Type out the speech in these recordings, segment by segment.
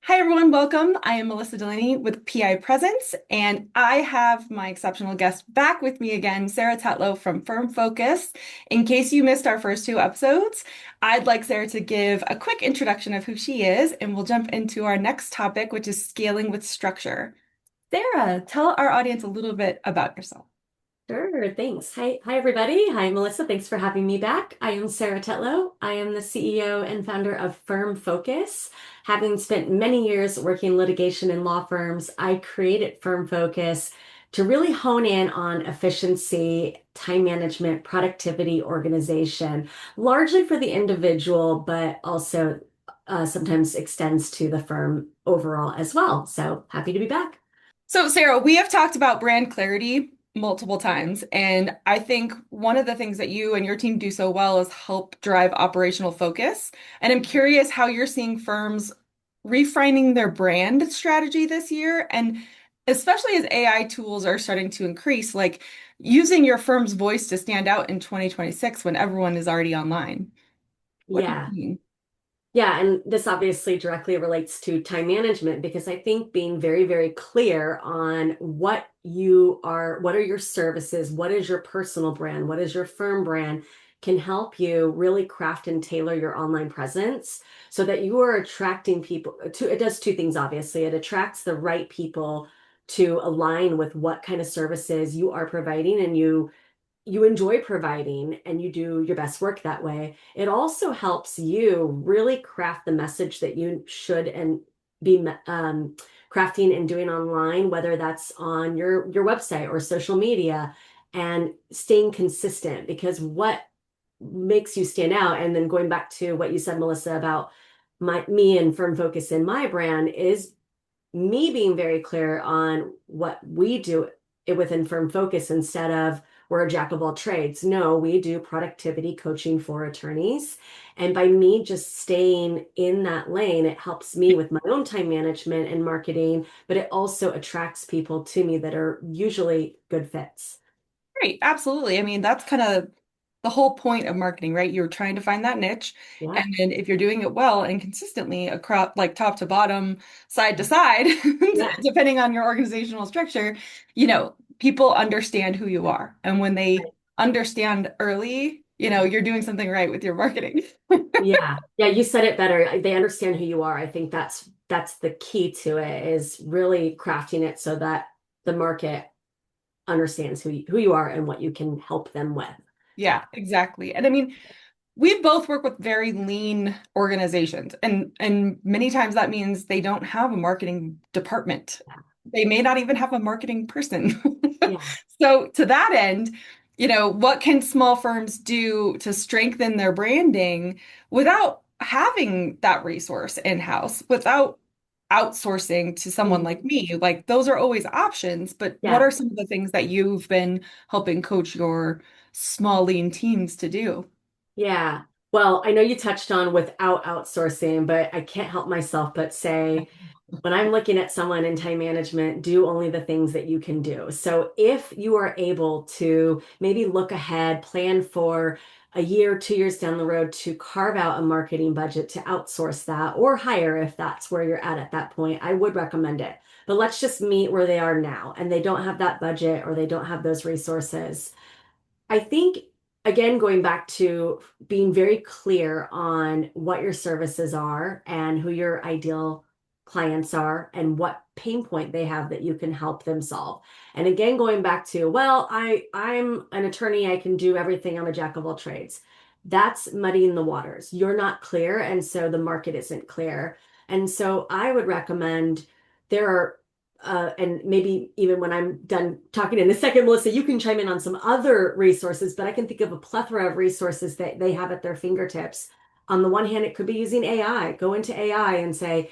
Hi, everyone. Welcome. I am Melissa Delaney with PI Presence, and I have my exceptional guest back with me again, Sarah Tetlow from Firm Focus. In case you missed our first two episodes, I'd like Sarah to give a quick introduction of who she is, and we'll jump into our next topic, which is scaling with structure. Sarah, tell our audience a little bit about yourself. Sure, thanks. Hi everybody. Hi Melissa. Thanks for having me back. I am Sarah Tetlow. I am the CEO and founder of Firm Focus. Having spent many years working litigation in law firms, I created Firm Focus to really hone in on efficiency, time management, productivity, organization, largely for the individual, but also sometimes extends to the firm overall as well. So happy to be back. So, Sarah, we have talked about brand clarity multiple times, and I think one of the things that you and your team do so well is help drive operational focus. And I'm curious how you're seeing firms refining their brand strategy this year, and especially as AI tools are starting to increase, like using your firm's voice to stand out in 2026 when everyone is already online. What do you Yeah. mean? Yeah, and this obviously directly relates to time management because I think being very, very clear on what are your services, what is your personal brand, what is your firm brand, can help you really craft and tailor your online presence so that you are attracting people to, it does two things, obviously. It attracts the right people to align with what kind of services you are providing and you enjoy providing and you do your best work that way. It also helps you really craft the message that you should and be crafting and doing online, whether that's on your website or social media, and staying consistent because what makes you stand out, and then going back to what you said, Melissa, about me and Firm Focus in my brand is me being very clear on what we do within Firm Focus instead of we're a jack of all trades. No, we do productivity coaching for attorneys. And by me just staying in that lane, it helps me with my own time management and marketing, but it also attracts people to me that are usually good fits. Great, absolutely. I mean, that's kind of the whole point of marketing, right? You're trying to find that niche. Yeah. And then if you're doing it well and consistently across like top to bottom, side to side, Yeah. depending on your organizational structure, people understand who you are. And when they understand early, you're doing something right with your marketing. Yeah. Yeah, you said it better. They understand who you are. I think that's the key to it is really crafting it so that the market understands who you are and what you can help them with. Yeah, exactly. And I mean, we both work with very lean organizations, and many times that means they don't have a marketing department. They may not even have a marketing person. Yeah. So to that end, what can small firms do to strengthen their branding without having that resource in-house, without outsourcing to someone like Mhm. me? Like those are always options, but what Yeah. are some of the things that you've been helping coach your small lean teams to do? Yeah. Well, I know you touched on without outsourcing, but I can't help myself but say when I'm looking at someone in time management, do only the things that you can do. So if you are able to maybe look ahead, plan for a year, 2 years down the road to carve out a marketing budget to outsource that or hire if that's where you're at that point, I would recommend it. But let's just meet where they are now and they don't have that budget or they don't have those resources. I think, again, going back to being very clear on what your services are and who your ideal clients are and what pain point they have that you can help them solve. And again, going back to, well, I'm an attorney, I can do everything, I'm a jack of all trades. That's muddying the waters. You're not clear, and so the market isn't clear. And so I would recommend there are and maybe even when I'm done talking in a second, Melissa, you can chime in on some other resources, but I can think of a plethora of resources that they have at their fingertips. On the one hand, it could be using AI. Go into AI and say,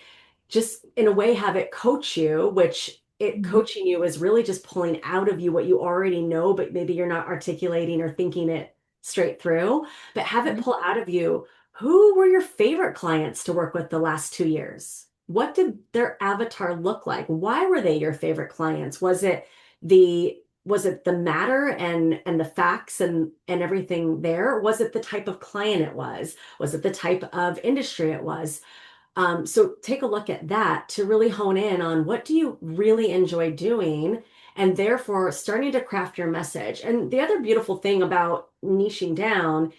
just in a way, have it coach you, which it Mhm. coaching you is really just pulling out of you what you already know, but maybe you're not articulating or thinking it straight through. But have it pull out of you who were your favorite clients to work with the last 2 years? What did their avatar look like? Why were they your favorite clients? Was it the matter and the facts and everything there? Was it the type of client it was? Was it the type of industry it was? So take a look at that to really hone in on what do you really enjoy doing, and therefore starting to craft your message. And the other beautiful thing about niching down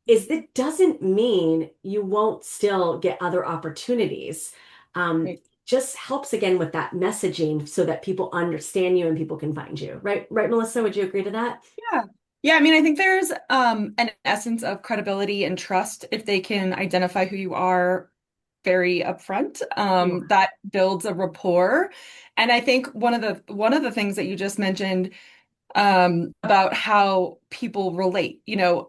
is that doesn't mean you won't still get other opportunities. Um, Right. just helps again with that messaging so that people understand you and people can find you. Right, right, Melissa, would you agree to that? Yeah. Yeah, I mean, I think there's an essence of credibility and trust if they can identify who you are very upfront. Yeah. That builds a rapport. And I think one of the things that you just mentioned about how people relate,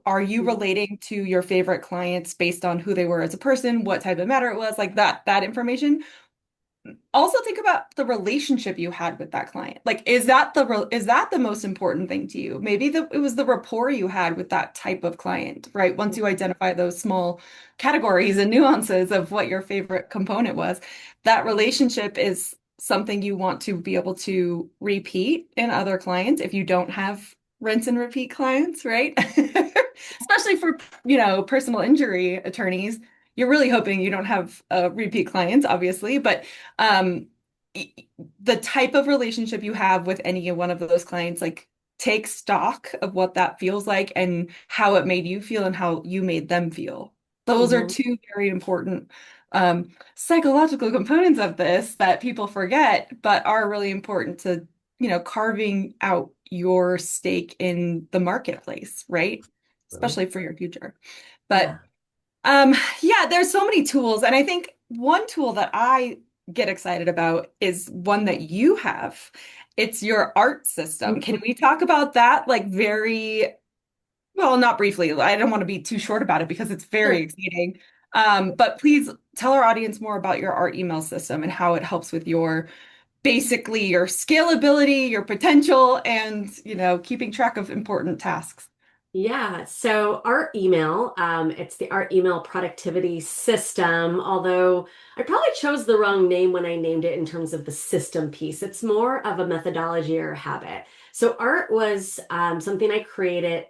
are you relating to your favorite clients based on who they were as a person, what type of matter it was, like that information? Also think about the relationship you had with that client. Like, is that the most important thing to you? Maybe it was the rapport you had with that type of client, right? Once you identify those small categories and nuances of what your favorite component was, that relationship is something you want to be able to repeat in other clients if you don't have rinse and repeat clients, right? Especially for, personal injury attorneys. You're really hoping you don't have repeat clients, obviously, but um the type of relationship you have with any one of those clients, like take stock of what that feels like and how it made you feel and how you made them feel. Those are Mhm. two very important psychological components of this that people forget, but are really important to, carving out your stake in the marketplace, right? Really? Especially for your future. But Yeah. um, yeah, there's so many tools, and I think one tool that I get excited about is one that you have. It's your art system. Can we talk about that like very, well, not briefly. I don't want to be too short about it because it's very Sure. exciting. But please tell our audience more about your art email system and how it helps with your basically your scalability, your potential, and keeping track of important tasks. Yeah, so our email, it's the Art Email Productivity System, although I probably chose the wrong name when I named it in terms of the system piece. It's more of a methodology or a habit. So art was something I created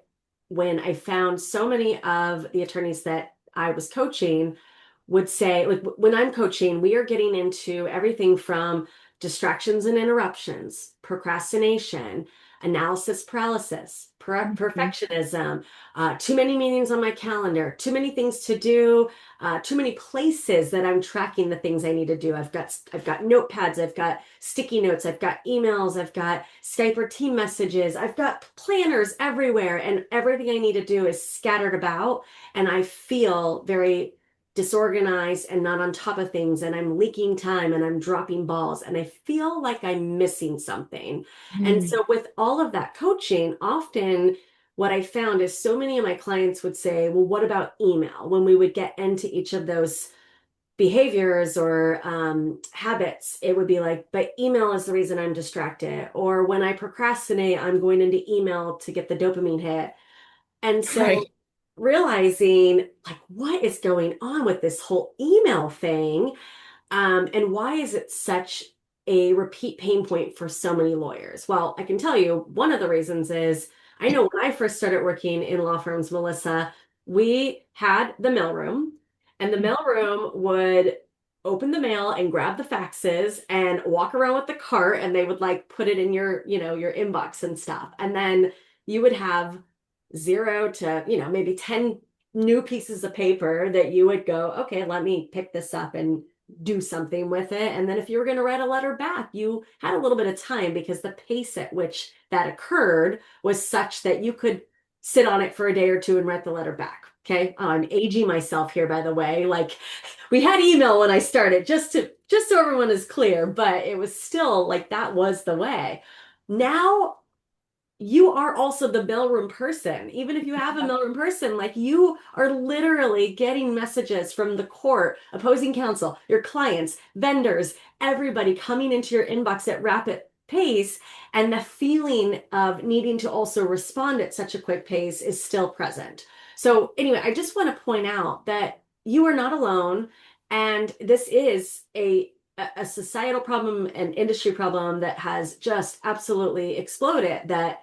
when I found so many of the attorneys that I was coaching would say, like when I'm coaching, we are getting into everything from distractions and interruptions, procrastination, analysis paralysis, Mhm. perfectionism, too many meetings on my calendar, too many things to do, too many places that I'm tracking the things I need to do. I've got notepads, I've got sticky notes, I've got emails, I've got Skype or team messages, I've got planners everywhere, and everything I need to do is scattered about, and I feel very disorganized and not on top of things, and I'm leaking time and I'm dropping balls and I feel like I'm missing something. And Mhm. so, with all of that coaching, often what I found is so many of my clients would say, well, what about email? When we would get into each of those behaviors or habits, it would be like, but email is the reason I'm distracted. Or when I procrastinate, I'm going into email to get the dopamine hit. And so, Right. realizing like what is going on with this whole email thing, and why is it such a repeat pain point for so many lawyers? Well, I can tell you one of the reasons is I know when I first started working in law firms, Melissa, we had the mailroom, and the mailroom would open the mail and grab the faxes and walk around with the cart, and they would like put it in your inbox and stuff. And then you would have 0 to maybe 10 new pieces of paper that you would go, okay, let me pick this up and do something with it. And then if you were going to write a letter back, you had a little bit of time because the pace at which that occurred was such that you could sit on it for a day or two and write the letter back. Okay. I'm aging myself here, by the way. Like we had email when I started, just so everyone is clear, but it was still like that was the way. Now you are also the mailroom person. Even if you have a mailroom person, like you are literally getting messages from the court, opposing counsel, your clients, vendors, everybody coming into your inbox at rapid pace. And the feeling of needing to also respond at such a quick pace is still present. So, anyway, I just want to point out that you are not alone. And this is a societal problem, an industry problem that has just absolutely exploded, that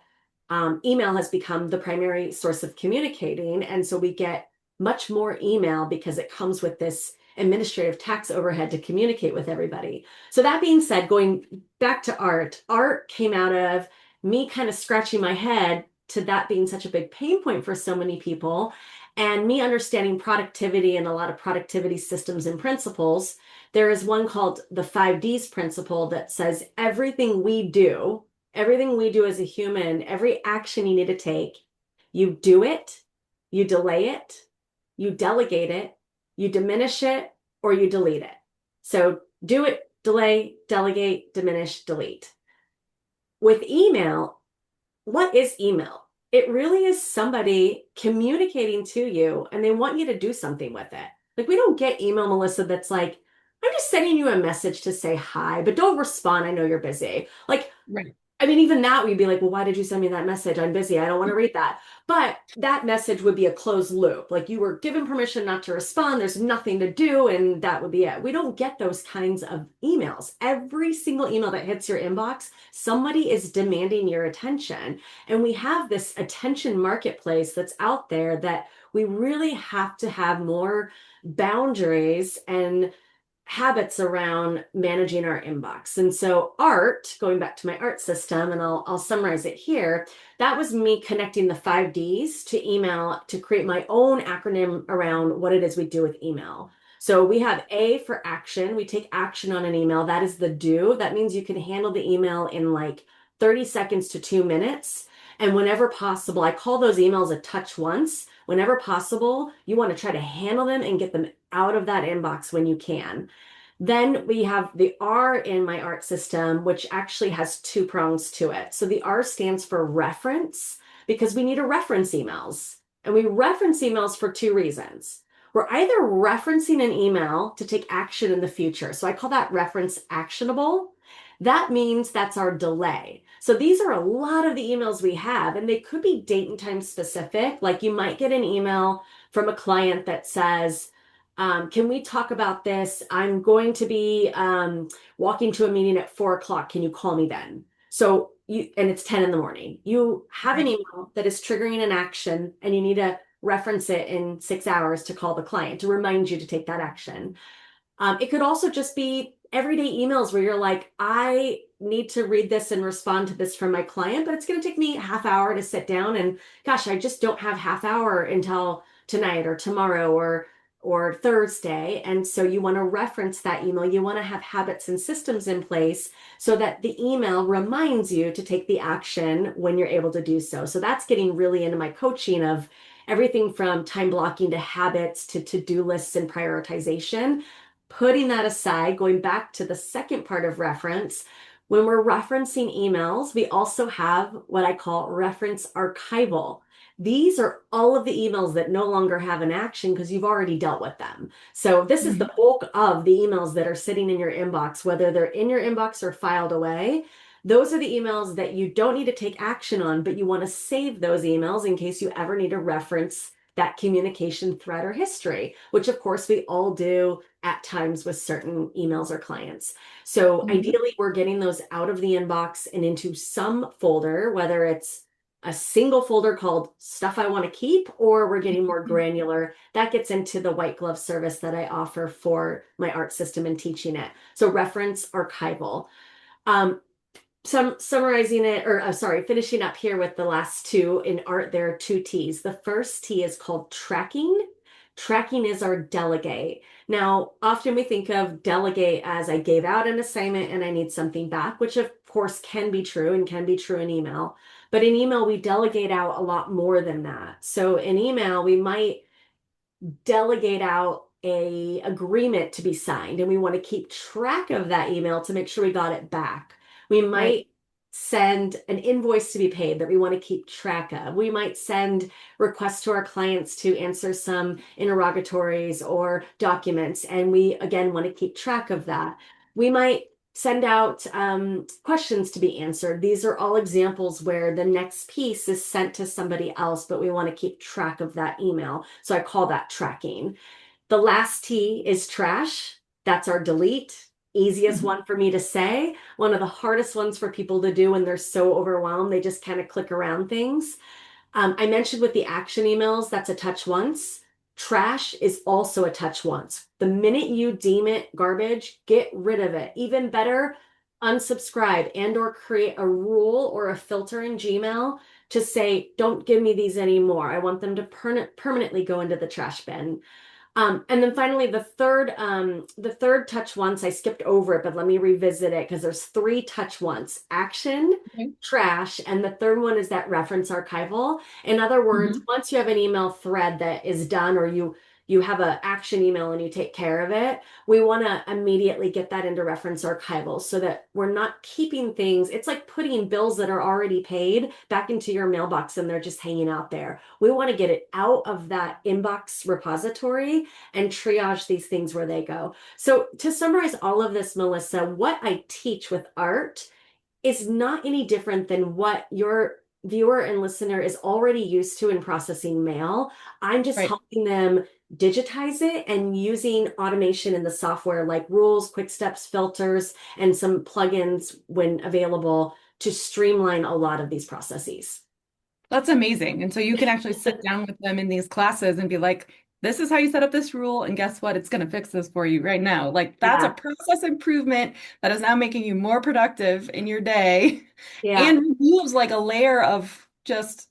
email has become the primary source of communicating. And so we get much more email because it comes with this. administrative tax overhead to communicate with everybody. So that being said, going back to art came out of me kind of scratching my head to that being such a big pain point for so many people, and me understanding productivity and a lot of productivity systems and principles. There is one called the 5Ds principle that says everything we do as a human, every action you need to take, you do it, you delay it, you delegate it, you diminish it, or you delete it. So do it, delay, delegate, diminish, delete. With email, what is email? It really is somebody communicating to you and they want you to do something with it. Like, we don't get email, Melissa, that's like, I'm just sending you a message to say hi, but don't respond. I know you're busy. Like, Right. I mean, even that we'd be like, well, why did you send me that message? I'm busy. I don't want to read that. But that message would be a closed loop. Like, you were given permission not to respond. There's nothing to do. And that would be it. We don't get those kinds of emails. Every single email that hits your inbox, somebody is demanding your attention. And we have this attention marketplace that's out there that we really have to have more boundaries and habits around managing our inbox. And so art, going back to my art system, and I'll summarize it here, that was me connecting the 5Ds to email to create my own acronym around what it is we do with email. So we have A for action. We take action on an email. That is the do. That means you can handle the email in like 30 seconds to 2 minutes. And whenever possible, I call those emails a touch once. Whenever possible, you want to try to handle them and get them out of that inbox when you can. Then we have the R in my art system, which actually has two prongs to it. So the R stands for reference, because we need to reference emails. And we reference emails for two reasons. We're either referencing an email to take action in the future. So I call that reference actionable. That means that's our delay. So these are a lot of the emails we have, and they could be date and time specific. Like, you might get an email from a client that says, can we talk about this? I'm going to be walking to a meeting at 4 o'clock. Can you call me then? So and it's 10 in the morning. You have an Right. email that is triggering an action, and you need to reference it in 6 hours to call the client to remind you to take that action. It could also just be everyday emails where you're like, I need to read this and respond to this from my client, but it's going to take me a half hour to sit down. And gosh, I just don't have half hour until tonight or tomorrow or Thursday. And so you want to reference that email. You want to have habits and systems in place so that the email reminds you to take the action when you're able to do so. So that's getting really into my coaching of everything from time blocking to habits to to-do lists and prioritization. Putting that aside, going back to the second part of reference, when we're referencing emails, we also have what I call reference archival. These are all of the emails that no longer have an action because you've already dealt with them. So this is Mhm. the bulk of the emails that are sitting in your inbox, whether they're in your inbox or filed away. Those are the emails that you don't need to take action on, but you want to save those emails in case you ever need to reference that communication thread or history, which of course we all do at times with certain emails or clients. So Mhm. ideally, we're getting those out of the inbox and into some folder, whether it's a single folder called stuff I want to keep, or we're getting more granular. That gets into the white glove service that I offer for my art system and teaching it. So reference archival. Um, summarizing it, or sorry, finishing up here with the last two in art, there are two T's. The first T is called tracking. Tracking is our delegate. Now, often we think of delegate as I gave out an assignment and I need something back, which of course can be true and can be true in email. But in email, we delegate out a lot more than that. So in email, we might delegate out a agreement to be signed, and we want to keep track of that email to make sure we got it back. We Right. might send an invoice to be paid that we want to keep track of. We might send requests to our clients to answer some interrogatories or documents, and we again want to keep track of that. We might send out questions to be answered. These are all examples where the next piece is sent to somebody else, but we want to keep track of that email. So I call that tracking. The last T is trash. That's our delete. Easiest Mhm. one for me to say. One of the hardest ones for people to do when they're so overwhelmed, they just kind of click around things. I mentioned with the action emails, that's a touch once. Trash is also a touch once. The minute you deem it garbage, get rid of it. Even better, unsubscribe and or create a rule or a filter in Gmail to say, don't give me these anymore. I want them to permanently go into the trash bin. And then finally, the third touch once, I skipped over it, but let me revisit it because there's three touch once: action, Okay. trash, and the third one is that reference archival. In other words, Mhm. once you have an email thread that is done, or you have an action email and you take care of it, we want to immediately get that into reference archival so that we're not keeping things. It's like putting bills that are already paid back into your mailbox and they're just hanging out there. We want to get it out of that inbox repository and triage these things where they go. So to summarize all of this, Melissa, what I teach with art is not any different than what your viewer and listener is already used to in processing mail. I'm just Right. helping them digitize it and using automation in the software like rules, quick steps, filters, and some plugins when available to streamline a lot of these processes. That's amazing. And so you can actually sit down with them in these classes and be like, this is how you set up this rule. And guess what? It's going to fix this for you right now. Like that's a Yeah, process improvement that is now making you more productive in your day yeah, and removes like a layer of just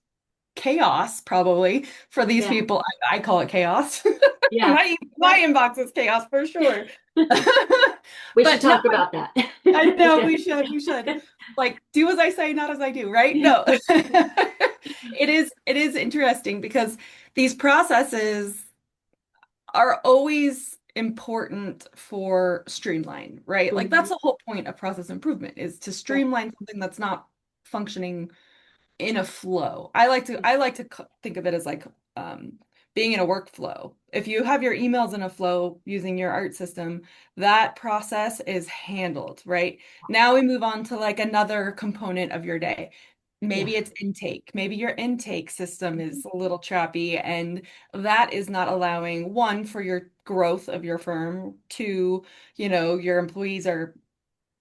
chaos probably for these yeah, people. I call it chaos. yeah. My inbox is chaos for sure. We should But no, talk about that. I know Yeah. we should. Like do as I say, not as I do, right? No. It is interesting because these processes are always important for streamline, right? Like that's Mhm. the whole point of process improvement is to Yeah. streamline something that's not functioning in a flow. I like to think of it as like being in a workflow. If you have your emails in a flow using your art system, that process is handled, right? Now we move on to like another component of your day. Yeah. Maybe it's intake. Maybe your intake system is a little choppy, and that is not allowing one for your growth of your firm. Two, your employees are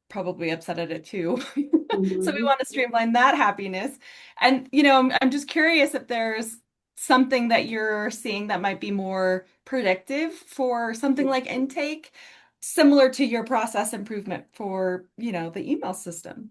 probably upset at it too. So we Mhm. want to streamline that happiness. And, I'm just curious if there's something that you're seeing that might be more predictive for something like intake, similar to your process improvement for, the email system.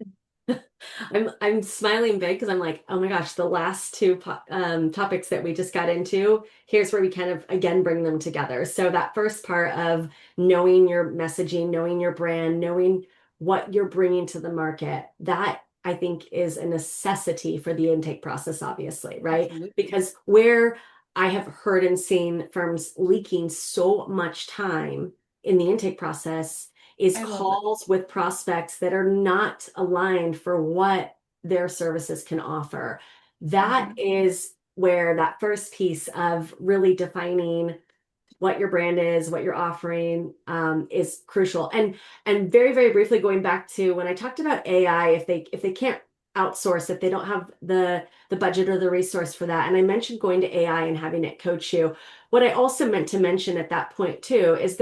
I'm smiling big because I'm like, oh my gosh, the last two topics that we just got into, here's where we kind of again bring them together. So that first part of knowing your messaging, knowing your brand, knowing what you're bringing to the market, that I think is a necessity for the intake process, obviously, right? Absolutely. Because where I have heard and seen firms leaking so much time in the intake process is I love that. calls with prospects that are not aligned for what their services can offer. That Mhm. is where that first piece of really defining what your brand is, what you're offering, is crucial. And very, very briefly going back to when I talked about AI, if they can't outsource, if they don't have the budget or the resource for that, and I mentioned going to AI and having it coach you. What I also meant to mention at that point too is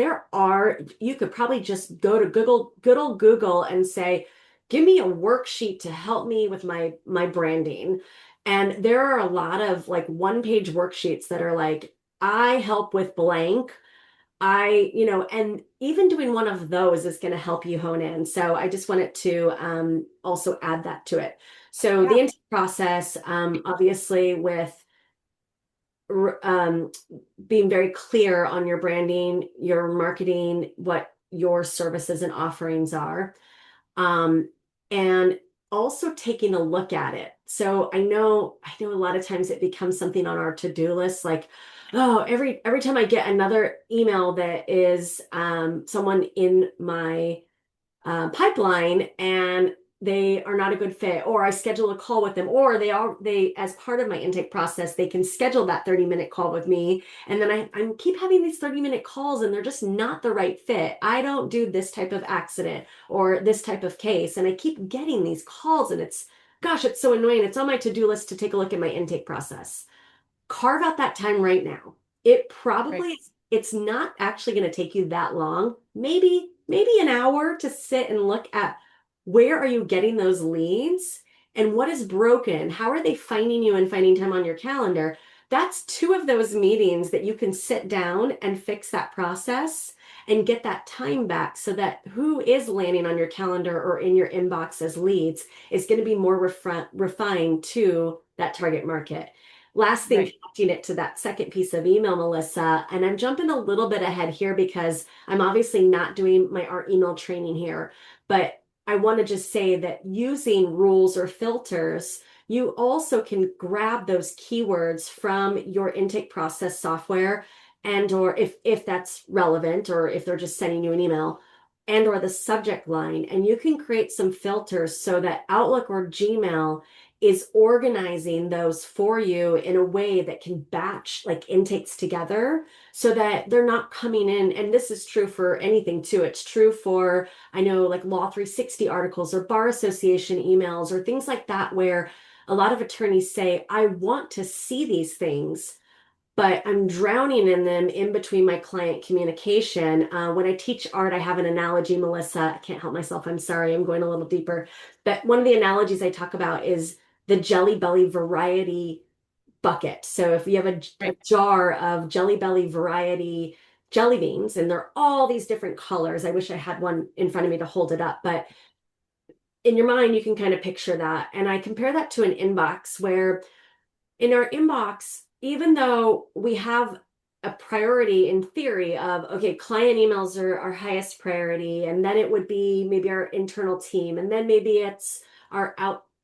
you could probably just go to Google, good old Google, and say, give me a worksheet to help me with my branding. And there are a lot of like one-page worksheets that are like, I help with blank. And even doing one of those is going to help you hone in. So I just wanted to also add that to it. So Yeah, the intake process, obviously, with um, being very clear on your branding, your marketing, what your services and offerings are, um, and also taking a look at it. So I know a lot of times it becomes something on our to-do list, like, oh, every time I get another email that is someone in my pipeline and they are not a good fit, or I schedule a call with them, or they as part of my intake process they can schedule that 30-minute call with me, and then I keep having these 30-minute calls and they're just not the right fit. I don't do this type of accident or this type of case, and I keep getting these calls, and it's so annoying. It's on my to-do list to take a look at my intake process. Carve out that time right now. It right. probably it's not actually going to take you that long. Maybe an hour to sit and look at where are you getting those leads and what is broken? How are they finding you and finding time on your calendar? that's two of those meetings that you can sit down and fix that process and get that time back so that who is landing on your calendar or in your inbox as leads is going to be more refined to that target market. Last thing, Right. connecting it to that second piece of email, Melissa, and I'm jumping a little bit ahead here because I'm obviously not doing my art email training here, but I want to just say that using rules or filters, you also can grab those keywords from your intake process software and or if that's relevant or if they're just sending you an email and or the subject line, and you can create some filters so that Outlook or Gmail is organizing those for you in a way that can batch like intakes together so that they're not coming in. And this is true for anything too. It's true for, I know, like Law 360 articles or Bar Association emails or things like that, where a lot of attorneys say, I want to see these things, but I'm drowning in them in between my client communication. When I teach art, I have an analogy, Melissa. I can't help myself. I'm sorry. I'm going a little deeper. But one of the analogies I talk about is the Jelly Belly variety bucket. So if you have a Right. jar of Jelly Belly variety jelly beans, and they're all these different colors. I wish I had one in front of me to hold it up, but in your mind, you can kind of picture that. And I compare that to an inbox where in our inbox, even though we have a priority in theory of, okay, client emails are our highest priority, and then it would be maybe our internal team, and then maybe it's our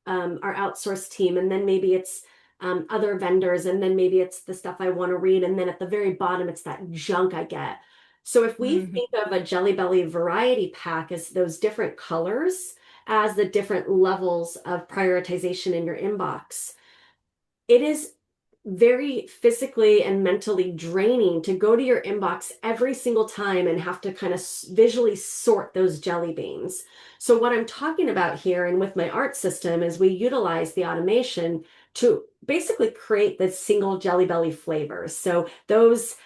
outsourced team, and then maybe it's other vendors, and then maybe it's the stuff I want to read, and then at the very bottom, it's that junk I get. So if we Mhm. think of a Jelly Belly variety pack as those different colors, as the different levels of prioritization in your inbox, it is very physically and mentally draining to go to your inbox every single time and have to kind of visually sort those jelly beans. So, what I'm talking about here and with my art system is we utilize the automation to basically create the single Jelly Belly flavors. So, those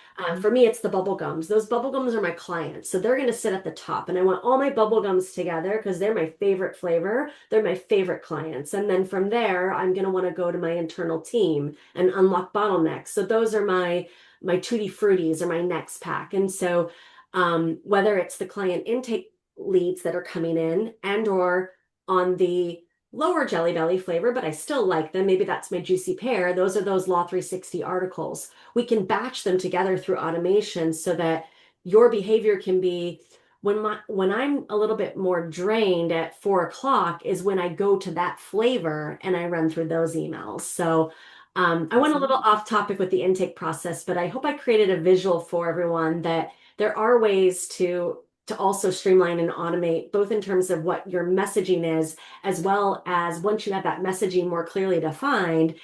for me, it's the bubble gums. Those bubble gums are my clients. So they're going to sit at the top. And I want all my bubble gums together because they're my favorite flavor. They're my favorite clients. And then from there, I'm going to want to go to my internal team and unlock bottlenecks. So those are my tutti fruities or my next pack. And so whether it's the client intake leads that are coming in and or on the lower Jelly Belly flavor, but I still like them. Maybe that's my juicy pear. Those are those Law 360 articles. We can batch them together through automation so that your behavior can be when I'm a little bit more drained at 4 o'clock is when I go to that flavor and I run through those emails. So I went a little Absolutely. off topic with the intake process, but I hope I created a visual for everyone that there are ways to also streamline and automate, both in terms of what your messaging is, as well as once you have that messaging more clearly defined,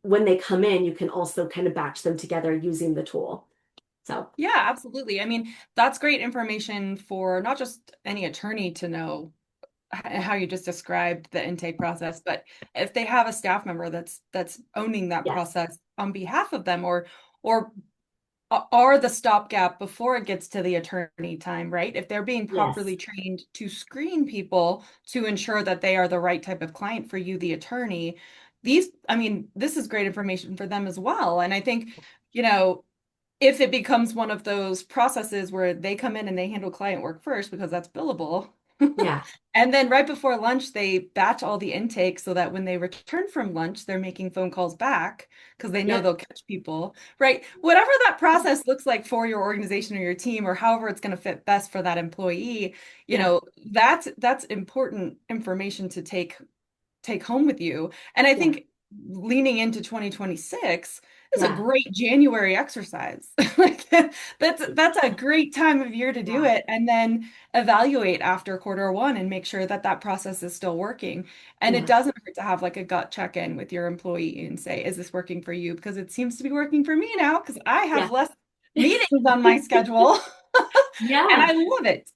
when they come in, you can also kind of batch them together using the tool. So, Yeah, absolutely. I mean, that's great information for not just any attorney to know how you just described the intake process, but if they have a staff member that's owning that yes, process on behalf of them, or are the stopgap before it gets to the attorney time, right? If they're being yes, properly trained to screen people to ensure that they are the right type of client for you, the attorney, I mean, this is great information for them as well. And I think, you know, if it becomes one of those processes where they come in and they handle client work first because that's billable, yeah, and then right before lunch, they batch all the intakes so that when they return from lunch, they're making phone calls back because they know yep, they'll catch people, right? Whatever that process looks like for your organization or your team, or however it's going to fit best for that employee, you yeah, know, that's important information to take home with you. And I yeah, think leaning into 2026 is a yeah, great January exercise. Like that's a great time of year to do yeah, it, and then evaluate after quarter 1 and make sure that that process is still working. And it yeah, doesn't hurt to have like a gut check-in with your employee and say, is this working for you? Because it seems to be working for me now because I have yeah. less meetings on my schedule and Yeah. I love it.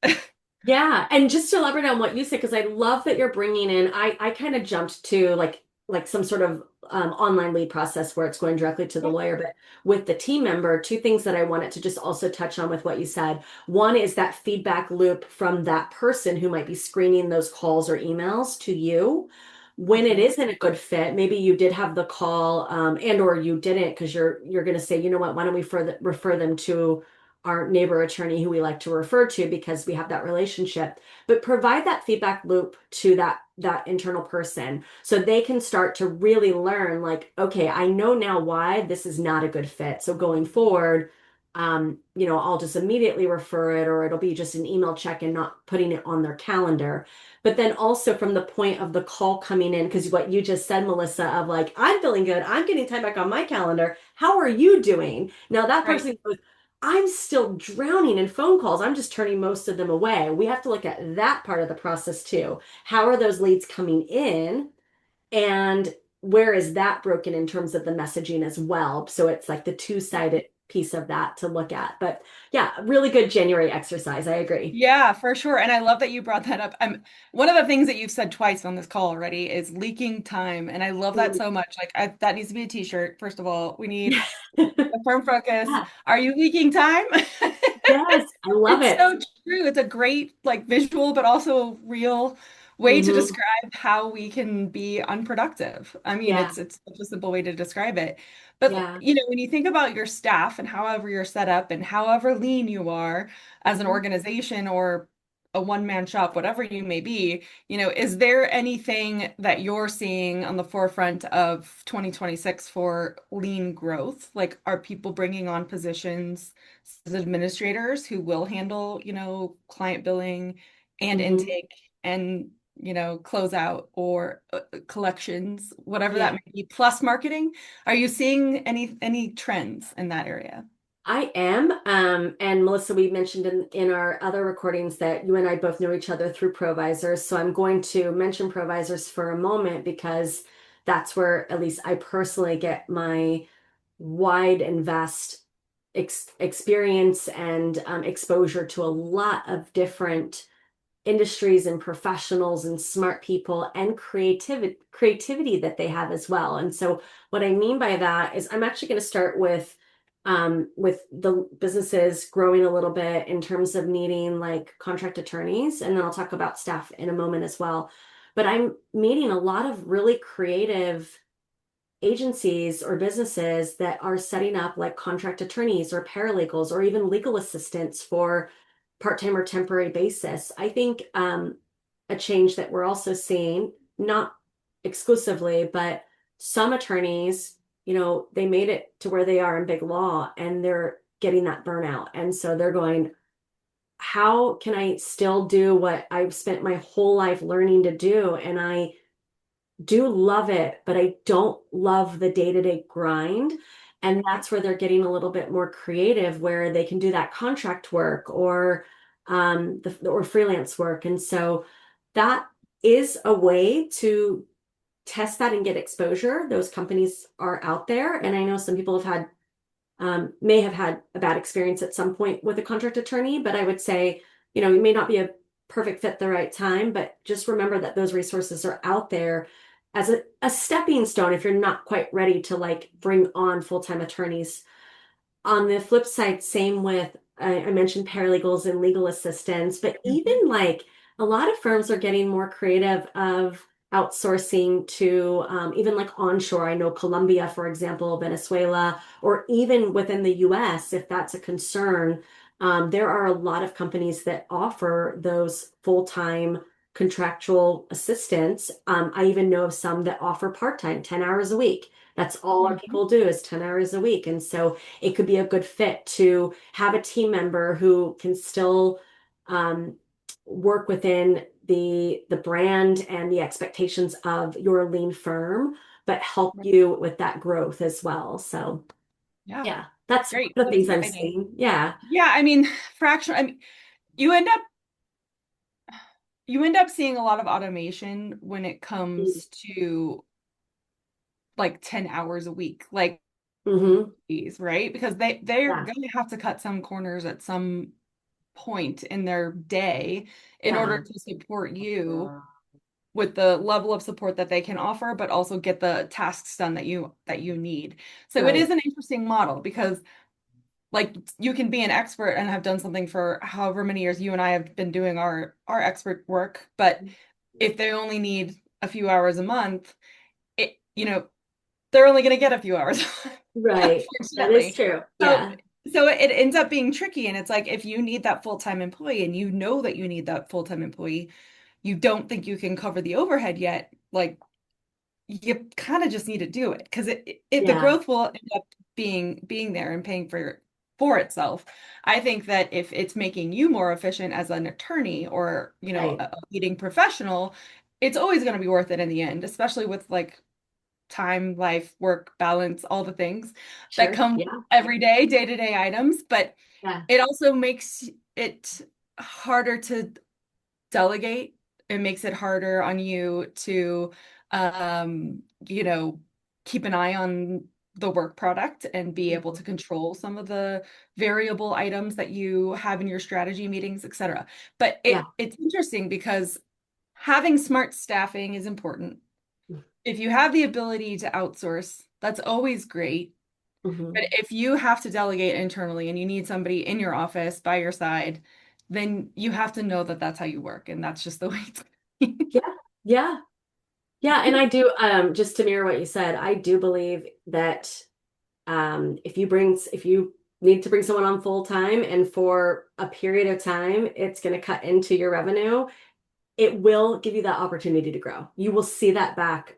Yeah, and just to elaborate on what you said, because I love that you're bringing in, I kind of jumped to like some sort of online lead process where it's going directly to the lawyer, but with the team member, two things that I wanted to just also touch on with what you said. One is that feedback loop from that person who might be screening those calls or emails to you. When it Okay. isn't a good fit, maybe you did have the call, and or you didn't because you're going to say, you know what, why don't we refer them to our neighbor attorney who we like to refer to because we have that relationship. But provide that feedback loop to that internal person so they can start to really learn, like, okay, I know now why this is not a good fit. So going forward, I'll just immediately refer it, or it'll be just an email check and not putting it on their calendar. But then also from the point of the call coming in, because what you just said, Melissa, of like, I'm feeling good, I'm getting time back on my calendar. How are you doing? Now that Right. person goes, I'm still drowning in phone calls. I'm just turning most of them away. We have to look at that part of the process too. How are those leads coming in? And where is that broken in terms of the messaging as well? So it's like the two-sided piece of that to look at. But yeah, really good January exercise. I agree. Yeah, for sure. And I love that you brought that up. One of the things that you've said twice on this call already is leaking time. And I love that so much. That needs to be a t-shirt. First of all, we need a firm focus. Yeah. Are you leaking time? Yes, I love It's it. so true. It's a great like visual, but also real way to Hmm. describe how we can be unproductive. I mean, Yeah, it's such a simple way to describe it. But yeah. when you think about your staff and however you're set up and however lean you are as an Mhm. organization or a one-man shop, whatever you may be, is there anything that you're seeing on the forefront of 2026 for lean growth? Like, are people bringing on positions as administrators who will handle, client billing and Hmm. intake and, closeout or collections, whatever that Yeah, may be, plus marketing? Are you seeing any trends in that area? I am. And Melissa, we mentioned in our other recordings that you and I both know each other through Provisors. So I'm going to mention Provisors for a moment because that's where at least I personally get my wide and vast experience and exposure to a lot of different industries and professionals and smart people and creativity that they have as well. And so what I mean by that is I'm actually going to start with the businesses growing a little bit in terms of needing like contract attorneys, and then I'll talk about staff in a moment as well. But I'm meeting a lot of really creative agencies or businesses that are setting up like contract attorneys or paralegals or even legal assistants for part-time or temporary basis. I think a change that we're also seeing, not exclusively, but some attorneys, they made it to where they are in big law and they're getting that burnout. And so they're going, how can I still do what I've spent my whole life learning to do? And I do love it, but I don't love the day-to-day grind. And that's where they're getting a little bit more creative, where they can do that contract work or or freelance work. And so that is a way to test that and get exposure. Those companies are out there. And I know some people may have had a bad experience at some point with a contract attorney, but I would say, you may not be a perfect fit at the right time, but just remember that those resources are out there as a stepping stone if you're not quite ready to like bring on full-time attorneys. On the flip side, same with, I mentioned paralegals and legal assistants, but even Mhm. like a lot of firms are getting more creative of outsourcing to even like onshore. I know Colombia, for example, Venezuela, or even within the US, if that's a concern. There are a lot of companies that offer those full-time contractual assistants. I even know of some that offer part-time, 10 hours a week. That's all our Mhm. people do is 10 hours a week. And so it could be a good fit to have a team member who can still um, work within the brand and the expectations of your lean firm, but help Right. you with that growth as well. So Yeah, yeah, that's one great. of the That's things I'm exciting. seeing. Yeah. Yeah, I mean, fractional, you end up you end up seeing a lot of automation when it comes to like 10 hours a week, like Mm-hmm. these, right? Because they're Yeah. going to have to cut some corners at some point in their day in order Yeah. to support you with the level of support that they can offer, but also get the tasks done that you need. So it is Right. an interesting model because like you can be an expert and have done something for however many years you and I have been doing our expert work, but if they only need a few hours a month, it, they're only going to get a few hours, Right. That is unfortunately. true. So, Yeah. so it ends up being tricky. And it's like, if you need that full-time employee and you know that you need that full-time employee, you don't think you can cover the overhead yet, like you kind of just need to do it because the Yeah. growth will end up being there and paying for itself. I think that if it's making you more efficient as an attorney or, Right. a leading professional, it's always going to be worth it in the end, especially with like time, life, work, balance, all the things that Sure. come Yeah. every day, day-to-day items. But Yeah. it also makes it harder to delegate. It makes it harder on you to, you know, keep an eye on the work product and be able to Mhm. control some of the variable items that you have in your strategy meetings, etc. But Yeah. it's interesting because having smart staffing is important. If you have the ability to outsource, that's always great. But Mhm. if you have to delegate internally and you need somebody in your office by your side, then you have to know that that's how you work, and that's just the way it's. Yeah. Yeah. Yeah. And I do, just to mirror what you said, I do believe that if you need to bring someone on full time and for a period of time, it's going to cut into your revenue, it will give you that opportunity to grow. You will see that back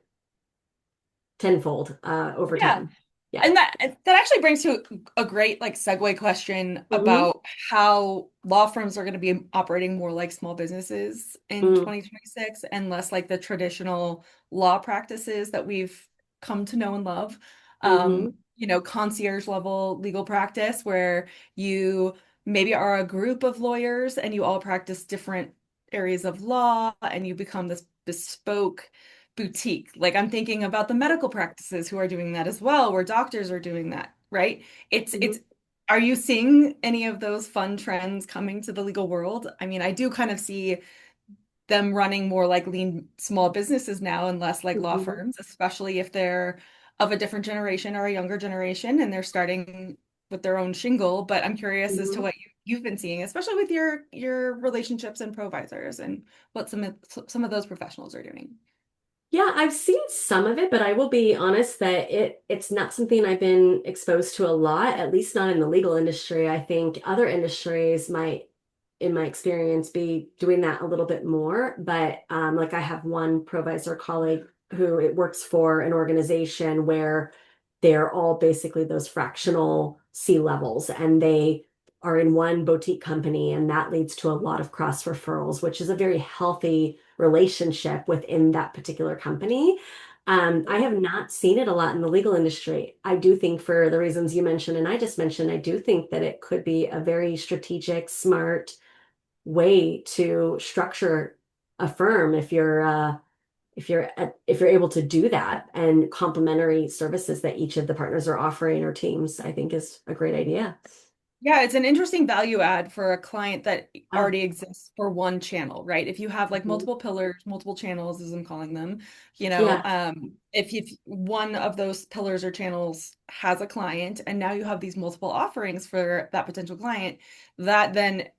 tenfold over Yeah. time. Yeah. And that actually brings to a great like segue question Hmm. about how law firms are going to be operating more like small businesses in Mm. 2026 and less like the traditional law practices that we've come to know and love. Hmm. Concierge level legal practice where you maybe are a group of lawyers and you all practice different areas of law and you become this bespoke boutique. Like I'm thinking about the medical practices who are doing that as well, where doctors are doing that, right? It's Hmm. are you seeing any of those fun trends coming to the legal world? I mean, I do kind of see them running more like lean small businesses now and less like law Hmm. firms, especially if they're of a different generation or a younger generation and they're starting with their own shingle. But I'm curious as to Hmm. what you've been seeing, especially with your relationships and provisors and what some of those professionals are doing. Yeah, I've seen some of it, but I will be honest that it's not something I've been exposed to a lot, at least not in the legal industry. I think other industries might, in my experience, be doing that a little bit more. But like I have one provisor colleague who it works for an organization where they're all basically those fractional C levels, and they are in one boutique company, and that leads to a lot of cross referrals, which is a very healthy relationship within that particular company. I have not seen it a lot in the legal industry. I do think for the reasons you mentioned and I just mentioned, I do think that it could be a very strategic, smart way to structure a firm if you're able to do that, and complementary services that each of the partners are offering or teams, I think is a great idea. Yeah, it's an interesting value add for a client that Ah. already exists for one channel, right? If you have like Mhm. multiple pillars, multiple channels, as I'm calling them, Yeah. if one of those pillars or channels has a client and now you have these multiple offerings for that potential client, that then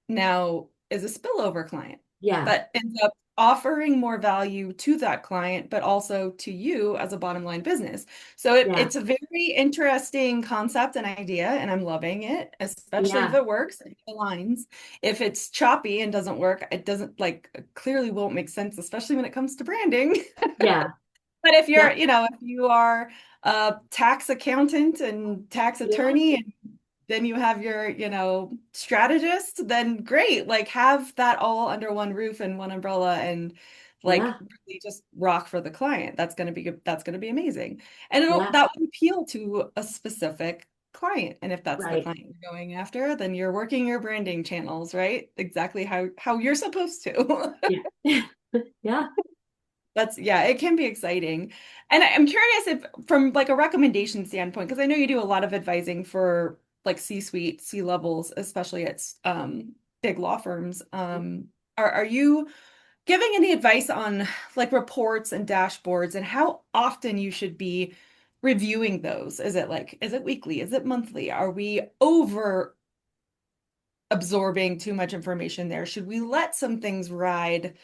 now is a spillover client Yeah. that ends up offering more value to that client, but also to you as a bottom line business. So Yeah. it's a very interesting concept and idea, and I'm loving it, especially if Yeah. it works and it aligns. If it's choppy and doesn't work, it doesn't like clearly won't make sense, especially when it comes to branding. Yeah. But if Yeah. if you are a tax accountant and tax Yeah. attorney and then you have your, strategist, then great. Like have that all under one roof and one umbrella and like Yeah. really just rock for the client. That's going to be amazing. And Yeah. that would appeal to a specific client. And if that's the Right. client you're going after, then you're working your branding channels, right? Exactly how you're supposed to. Yeah. Yeah. Yeah, it can be exciting. And I'm curious if from like a recommendation standpoint, because I know you do a lot of advising for like C-suite, C-levels, especially at big law firms. Are you giving any advice on like reports and dashboards and how often you should be reviewing those? Is it weekly? Is it monthly? Are we over absorbing too much information there? Should we let some things ride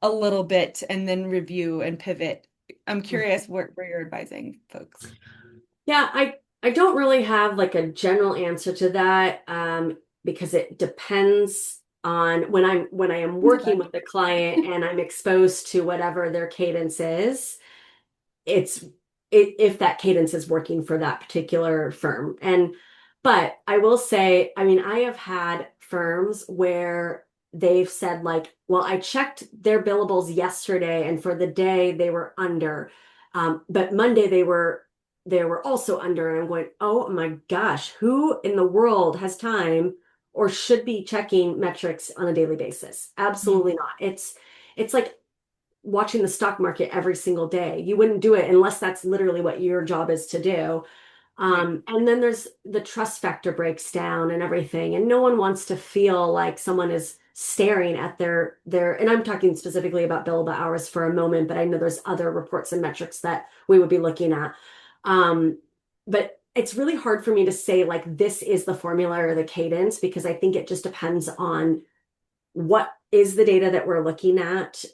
a little bit and then review and pivot. I'm curious where you're advising folks. Yeah, I don't really have like a general answer to that, because it depends on when I am working with the client and I'm exposed to whatever their cadence is. It's if that cadence is working for that particular firm. And but I will say, I mean, I have had firms where they've said like, well, I checked their billables yesterday and for the day they were under. But Monday they were also under. And I'm going, oh my gosh, who in the world has time or should be checking metrics on a daily basis? Absolutely not. It's like watching the stock market every single day. You wouldn't do it unless that's literally what your job is to do. Right. And then there's the trust factor breaks down and everything. And no one wants to feel like someone is staring at and I'm talking specifically about billable hours for a moment, but I know there's other reports and metrics that we would be looking at. But it's really hard for me to say like this is the formula or the cadence because I think it just depends on what is the data that we're looking at,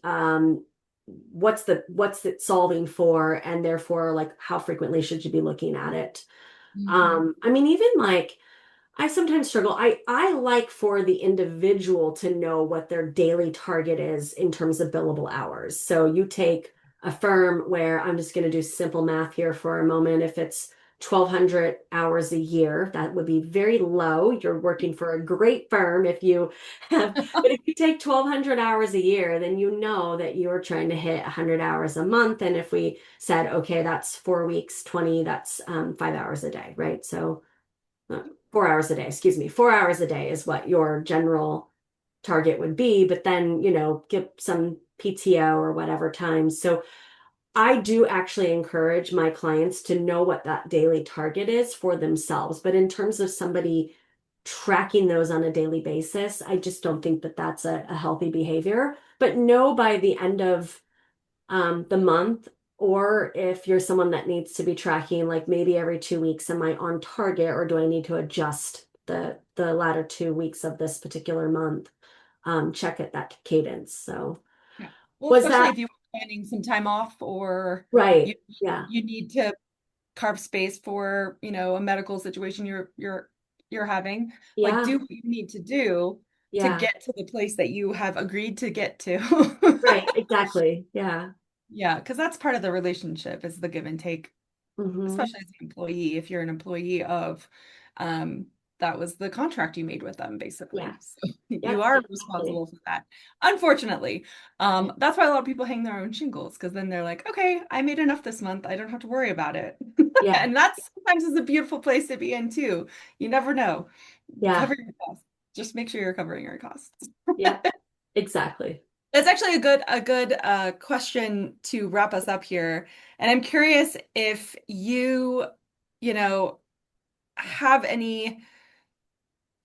what's it solving for, and therefore like how frequently should you be looking at it. Mhm. I mean, even like I sometimes struggle. I like for the individual to know what their daily target is in terms of billable hours. So you take a firm where I'm just going to do simple math here for a moment. If it's 1,200 hours a year, that would be very low. You're working for a great firm if you have, but if you take 1,200 hours a year, then you know that you're trying to hit 100 hours a month. And if we said, okay, that's 4 weeks, 20, that's 5 hours a day, right? So 4 hours a day, excuse me, 4 hours a day is what your general target would be, but then, give some PTO or whatever time. So I do actually encourage my clients to know what that daily target is for themselves. But in terms of somebody tracking those on a daily basis, I just don't think that that's a healthy behavior. But know by the end of the month, or if you're someone that needs to be tracking like maybe every 2 weeks, am I on target or do I need to adjust the latter 2 weeks of this particular month? Check at that cadence. So Yeah. Well, was especially that if you're planning some time off or you right? Yeah. you need to carve space for, a medical situation you're having. Like, Yeah. do what you need to do to Yeah. get to the place that you have agreed to get to. Right. Exactly. Yeah. Yeah, because that's part of the relationship is the give and take, Hmm. especially as an employee. If you're an employee of, um, that was the contract you made with them, Yeah. basically. So you Yep. are Exactly. responsible for that. Unfortunately, that's why a lot of people hang their own shingles because then they're like, okay, I made enough this month. I don't have to worry about it. Yeah. And that's sometimes is a beautiful place to be in too. You never know. Yeah. Cover your costs. Just make sure you're covering your costs. Yep. Exactly. That's actually a good question to wrap us up here. And I'm curious if you know, have any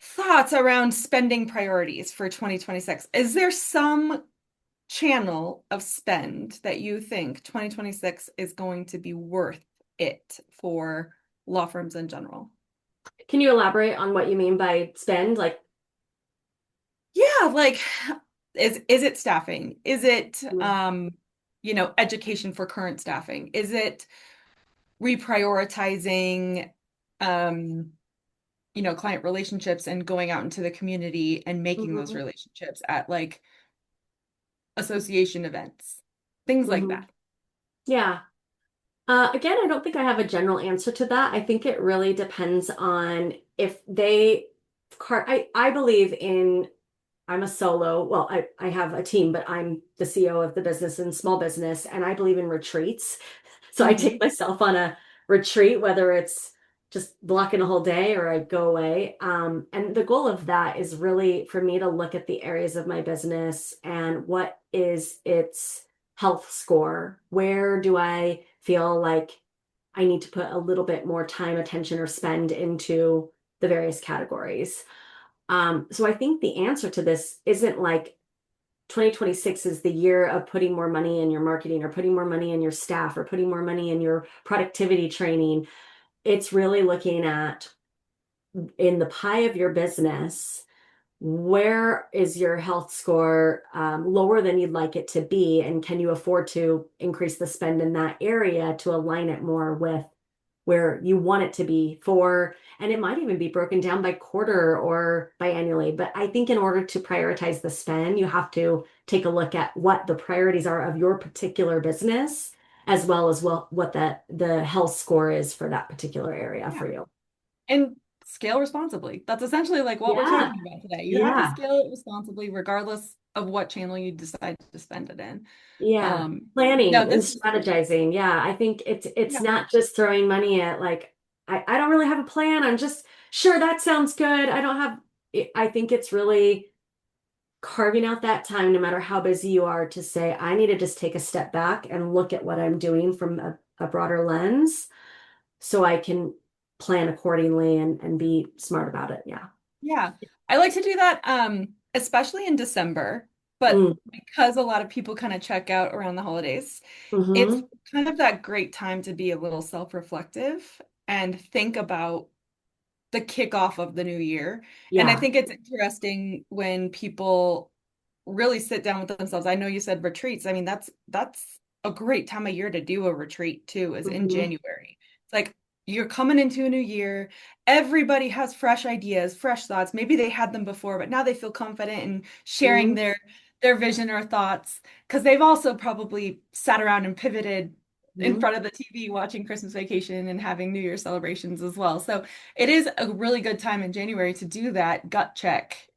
thoughts around spending priorities for 2026. Is there some channel of spend that you think 2026 is going to be worth it for law firms in general? Can you elaborate on what you mean by spend? Like, Yeah, like is it staffing? Is it mm, education for current staffing? Is it reprioritizing um client relationships and going out into the community and making those mhm, relationships at like association events, things like mhm. that. Yeah. Again, I don't think I have a general answer to that. I think it really depends on if I believe in, I'm a solo, well, I have a team, but I'm the CEO of the business and small business, and I believe in retreats. So I take Hmm. myself on a retreat, whether it's just blocking a whole day or I go away. And the goal of that is really for me to look at the areas of my business and what is its health score? Where do I feel like I need to put a little bit more time, attention, or spend into the various categories? So I think the answer to this isn't like 2026 is the year of putting more money in your marketing or putting more money in your staff or putting more money in your productivity training. It's really looking at in the pie of your business, where is your health score lower than you'd like it to be? And can you afford to increase the spend in that area to align it more with where you want it to be for? And it might even be broken down by quarter or biannually. But I think in order to prioritize the spend, you have to take a look at what the priorities are of your particular business, as well what the health score is for that particular area Yeah. for you. And scale responsibly. That's essentially like what we're Yeah, talking about today. You have to yeah. scale it responsibly, regardless of what channel you decide to spend it in. Yeah, Um, no, planning and this, strategizing. Yeah, I think it's yeah, not just throwing money at like I don't really have a plan. I'm just sure that sounds good. I don't have I think it's really carving out that time, no matter how busy you are, to say, I need to just take a step back and look at what I'm doing from a broader lens so I can plan accordingly and be smart about it. Yeah. yeah. I like to do that, especially in December, but Mm. because a lot of people kind of check out around the holidays, it's Hmm. kind of that great time to be a little self-reflective and think about the kickoff of the new year. And I Yeah. think it's interesting when people really sit down with themselves. I know you said retreats. I mean, that's a great time of year to do a retreat too, is in Hmm. January. It's like you're coming into a new year. Everybody has fresh ideas, fresh thoughts. Maybe they had them before, but now they feel confident in sharing Hmm. their vision or thoughts because they've also probably sat around and pivoted in Hmm. front of the TV watching Christmas Vacation and having New Year's celebrations as well. So it is a really good time in January to do that gut check,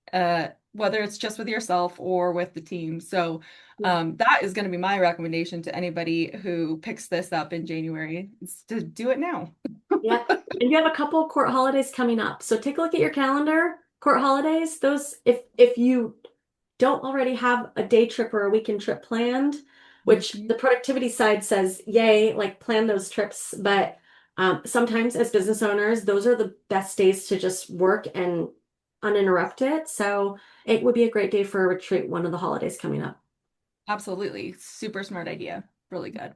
whether it's just with yourself or with the team. So that is going to be my recommendation to anybody who picks this up in January, is to do it now. Yep. And you have a couple court holidays coming up. So take a look at your calendar, court holidays. Those, if you don't already have a day trip or a weekend trip planned, which Mhm. the productivity side says, yay, like plan those trips. But sometimes as business owners, those are the best days to just work and uninterrupted. So it would be a great day for a retreat, one of the holidays coming up. Absolutely. Super smart idea. Really good.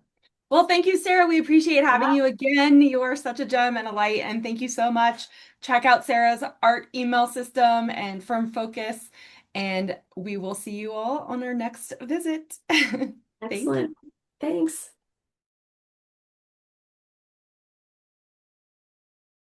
Well, thank you, Sarah. We appreciate having Yeah. you again. You are such a gem and a light, and thank you so much. Check out Sarah's art email system and Firm Focus, and we will see you all on our next visit. Thank Excellent. you. Thanks.